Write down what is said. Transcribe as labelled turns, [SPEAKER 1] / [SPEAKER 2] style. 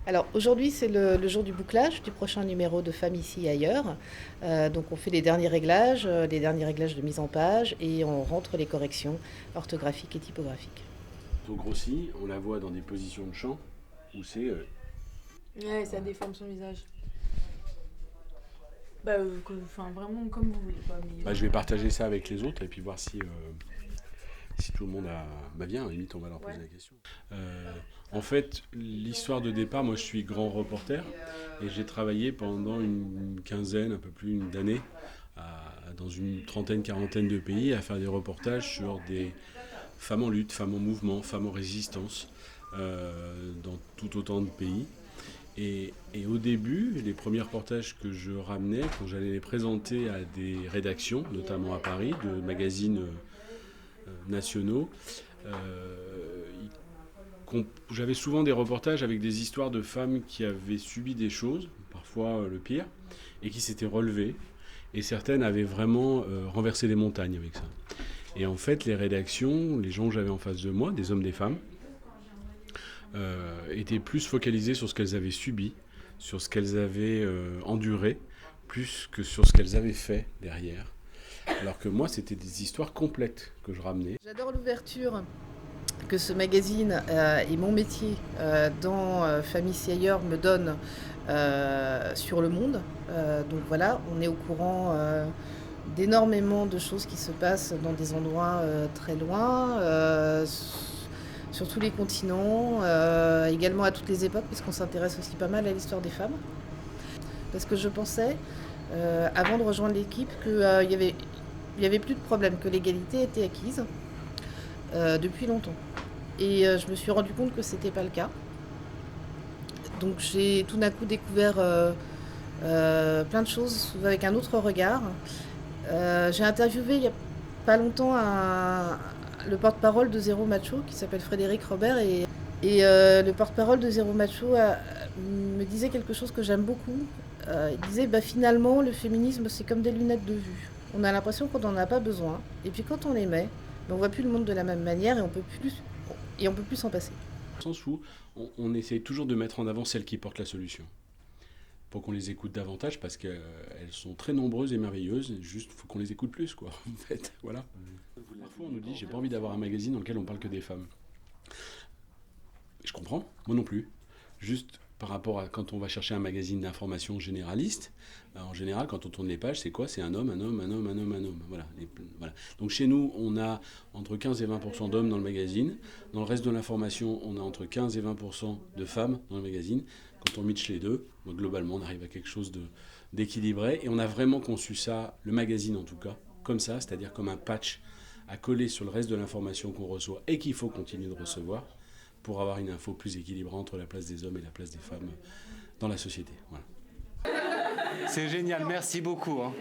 [SPEAKER 1] Alors aujourd'hui, c'est le jour du bouclage du prochain numéro de Femmes ici et ailleurs. Donc on fait les derniers réglages de mise en page et on rentre les corrections orthographiques et typographiques.
[SPEAKER 2] Au grossi, on la voit dans des positions de chant où c'est.
[SPEAKER 3] Ouais, ça déforme son visage. Bah, enfin, vraiment comme vous voulez, quoi. Mais,
[SPEAKER 2] Je vais partager ça avec les autres et puis voir si tout le monde a. Bah viens, limite, on va leur poser
[SPEAKER 3] ouais.
[SPEAKER 2] la question. En fait, l'histoire de départ, moi je suis grand reporter et j'ai travaillé pendant une quinzaine, un peu plus d'années, dans une trentaine, quarantaine de pays à faire des reportages sur des femmes en lutte, femmes en mouvement, femmes en résistance, dans tout autant de pays. Et au début, les premiers reportages que je ramenais, quand j'allais les présenter à des rédactions, notamment à Paris, de magazines nationaux, euh, j'avais souvent des reportages avec des histoires de femmes qui avaient subi des choses, parfois le pire, et qui s'étaient relevées. Et certaines avaient vraiment renversé des montagnes avec ça. Et en fait, les rédactions, les gens que j'avais en face de moi, des hommes, des femmes, étaient plus focalisés sur ce qu'elles avaient subi, sur ce qu'elles avaient enduré, plus que sur ce qu'elles avaient fait derrière. Alors que moi, c'était des histoires complètes que je ramenais.
[SPEAKER 1] J'adore l'ouverture que ce magazine et mon métier dans Femmes ici et ailleurs me donne sur le monde. Donc voilà, on est au courant d'énormément de choses qui se passent dans des endroits très loin, sur tous les continents, également à toutes les époques, puisqu'on s'intéresse aussi pas mal à l'histoire des femmes. Parce que je pensais, avant de rejoindre l'équipe, qu'il y avait plus de problème, que l'égalité était acquise depuis longtemps. Et je me suis rendu compte que c'était pas le cas. Donc j'ai tout d'un coup découvert plein de choses avec un autre regard. J'ai interviewé il y a pas longtemps le porte-parole de Zéro Macho qui s'appelle Frédéric Robert et le porte-parole de Zéro Macho me disait quelque chose que j'aime beaucoup. Il disait finalement le féminisme c'est comme des lunettes de vue. On a l'impression qu'on n'en a pas besoin et puis quand on les met, on voit plus le monde de la même manière et on peut plus s'en passer.
[SPEAKER 2] Dans le sens où on essaye toujours de mettre en avant celles qui portent la solution. Pour qu'on les écoute davantage parce qu'elles sont très nombreuses et merveilleuses. Juste, faut qu'on les écoute plus, quoi. En fait, voilà. Parfois, on nous dit, j'ai pas envie d'avoir un magazine dans lequel on parle que des femmes. Je comprends, moi non plus. Juste par rapport à quand on va chercher un magazine d'information généraliste, en général, quand on tourne les pages, c'est quoi? C'est un homme, un homme, un homme, un homme, un homme. Voilà, voilà. Donc chez nous, on a entre 15 et 20% d'hommes dans le magazine. Dans le reste de l'information, on a entre 15 et 20% de femmes dans le magazine. Quand on mitche les deux, donc globalement, on arrive à quelque chose d'équilibré. Et on a vraiment conçu ça, le magazine en tout cas, comme ça, c'est-à-dire comme un patch à coller sur le reste de l'information qu'on reçoit et qu'il faut continuer de recevoir pour avoir une info plus équilibrée entre la place des hommes et la place des femmes dans la société. Voilà.
[SPEAKER 4] C'est génial, merci beaucoup. Hein.